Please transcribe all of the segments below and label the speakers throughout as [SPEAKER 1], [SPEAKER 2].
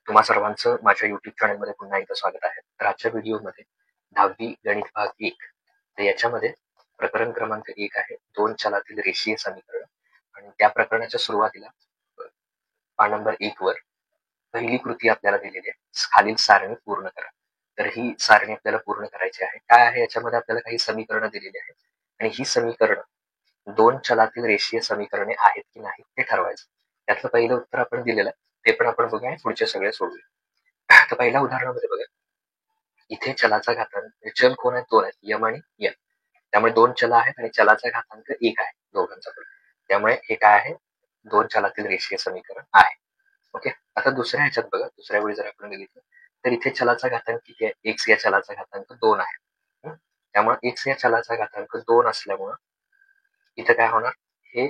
[SPEAKER 1] तुम्हा सर्वांचं माझ्या YouTube चॅनलमध्ये पुन्हा एकदा स्वागत आहे. तर आजच्या व्हिडिओमध्ये 10वी गणित भाग 1 तर याच्यामध्ये प्रकरण क्रमांक 1 आहे 2 चलातील रेषीय समीकरण आणि त्या प्रकरणाच्या सुरुवातीला पान नंबर 1 वर पहिली कृती आपल्याला दिलेली आहे. खालील सारणी पूर्ण करा. तर ही सारणी आपल्याला पूर्ण करायची आहे. काय आहे याच्यामध्ये आपल्याला काही समीकरणं दिलेली आहेत आणि ही समीकरणं 2 चलातील रेषीय समीकरणे आहेत की नाही ते ठरवायचं. त्यातलं पहिलं उत्तर आपण दिलेलं आहे. ते पण आपण बघूया आणि पुढचे सगळे सोडूया. तर पहिल्या उदाहरणामध्ये बघा, इथे चलाचा घातांक चल कोण आहेत? 2 आहेत, यम आणि यन. त्यामुळे 2 चल आहेत आणि चलाचा घातांक 1 आहे दोघांचा पण. त्यामुळे हे काय आहे? 2 चलातील रेषीय समीकरण आहे. ओके. आता दुसऱ्या ह्याच्यात बघा, दुसऱ्या वेळी जर आपण बघितलं तर इथे चलाचा घातांक किती आहे? x या चलाचा घातांक 2 आहे. त्यामुळे x या चलाचा घातांक 2 असल्यामुळं इथं काय होणार? हे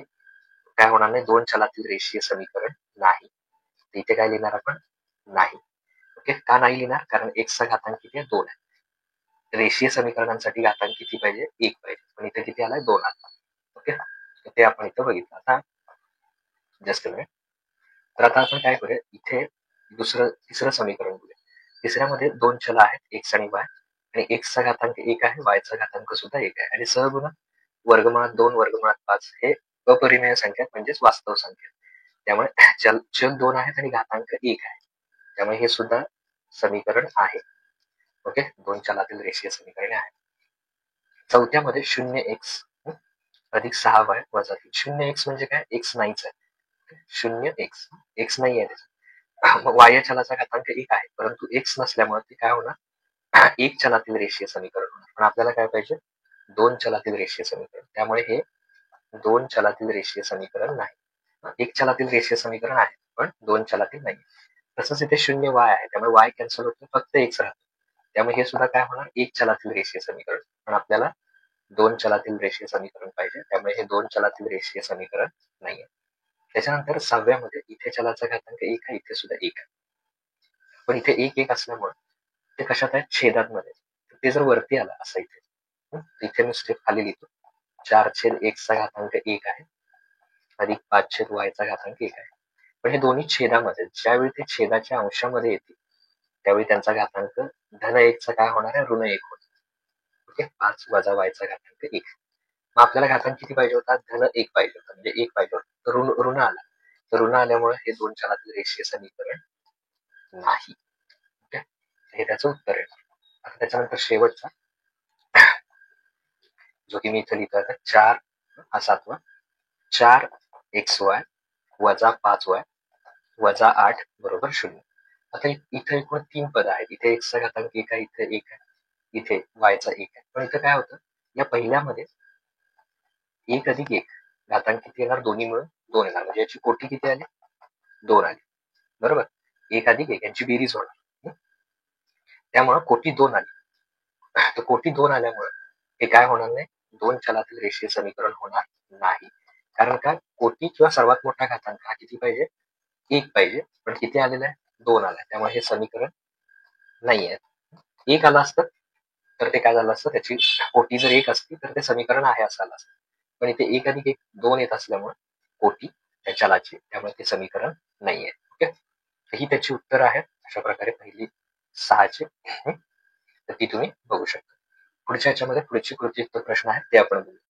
[SPEAKER 1] काय होणार नाही? 2 चलातील रेषीय समीकरण नाही. इथे काय लिहिणार आपण? नाही. ओके. का नाही लिहिणार? कारण x चा घातांक किती आहे? 2 आहे. रेषीय समीकरणांसाठी घातांक किती पाहिजे? 1 पाहिजे. पण इथे किती आलाय? 2 आला. ओके. ते आपण इथं बघितलं. आता जस्ट मिनिट. तर आता आपण काय करूया, इथे तिसरं समीकरण बघूया. तिसऱ्यामध्ये 2 चल आहेत, x आणि y आणि x चा घातांक 1 आहे, y चा घातांक सुद्धा 1 आहे आणि सहगुणक वर्गमुळात 2 वर्गमुळात 5 हे अपरिमेय संख्या म्हणजेच वास्तव संख्या. त्यामुळे चल 2 आहेत आणि घातांक 1 आहे. त्यामुळे हे सुद्धा समीकरण आहे. ओके. 2 चलातील रेषीय समीकरणे आहे. चौथ्यामध्ये 0x अधिक 6y वजा 3. 0x म्हणजे काय? x नाहीच आहे. 0x x नाही आहे त्याच्यात. मग y या चलाचा घातांक 1 आहे, परंतु x नसल्यामुळे ते काय होणार? 1 चलातील रेषीय समीकरण होणार. पण आपल्याला काय पाहिजे? 2 चलातील रेषीय समीकरण. त्यामुळे हे 2 चलातील रेषीय समीकरण नाही. 1 चलातील रेषीय समीकरण आहे, पण 2 चलातील नाही. तसंच इथे 0y आहे, त्यामुळे y कॅन्सल होतो, फक्त x राहतो. त्यामुळे हे सुद्धा काय होणार? 1 चलातील रेषीय समीकरण. पण आपल्याला 2 चलातील रेषीय समीकरण पाहिजे, त्यामुळे हे 2 चलातील रेषीय समीकरण नाहीये. त्याच्यानंतर 6व्यामध्ये इथे चलाचा घातांक 1 आहे, इथे सुद्धा 1 आहे. पण इथे 1 असल्यामुळे ते कशात आहे? छेदांमध्ये. ते जर वरती आलं असं इथे मी स्टेप खाली लिहितो. 4/x चा घातांक 1 आहे अधिक 5/y चा घातांक 1 आहे. पण हे दोन्ही छेदामध्ये, ज्यावेळी ते छेदाच्या अंशामध्ये येतील त्यावेळी त्यांचा घातांक धन 1 चा काय होणार आहे? ऋण 1 होणार. ओके. 5 वजा y चा घातांक 1. मग आपल्याला घातांक किती पाहिजे होता? धन 1 पाहिजे होता, म्हणजे 1 पाहिजे होता. तर ऋण आला. तर ऋण आल्यामुळे हे 2 चलातील रेषीय समीकरण नाही. ओके. हे त्याचं उत्तर आहे. आता त्याच्यानंतर शेवटचा जो की मी इथे लिहितो आता 4 हा 7वा 4xy वजा 5y वजा 8 बरोबर 0. आता इथे एकूण 3 पद आहेत. इथे x चा घातांक 1 आहे, इथे 1 आहे, इथे y चा 1 आहे. पण इथे काय होतं? या पहिल्यामध्ये 1 अधिक 1 घातांक किती येणार? दोन्ही मिळून 2 येणार. म्हणजे याची कोटी किती आली? 2 आली. बरोबर. 1 अधिक 1 यांची बेरीज होणार. त्यामुळे कोटी 2 आली. तर कोटी 2 आल्यामुळे हे काय होणार नाही? 2 चलातील रेषीय समीकरण होणार नाही. कारण का? कोटी किंवा सर्वात मोठा घातांक हा किती पाहिजे? 1 पाहिजे. पण किती आलेला आहे? 2 आलाय. त्यामुळे हे समीकरण नाहीये. 1 आलं असतं तर ते काय झालं असतं? त्याची कोटी जर 1 असती तर ते समीकरण आहे असं आलं असतं. पण इथे 1 अधिक 1 2 येत असल्यामुळे कोटी त्या चलाची, त्यामुळे ते समीकरण नाहीये. ओके. ही त्याची उत्तर आहेत. अशा प्रकारे पहिली 6चे तर ती तुम्ही बघू शकता. पुढच्या याच्यामध्ये पुढची कृतीयुक्त प्रश्न आहेत ते आपण बघू.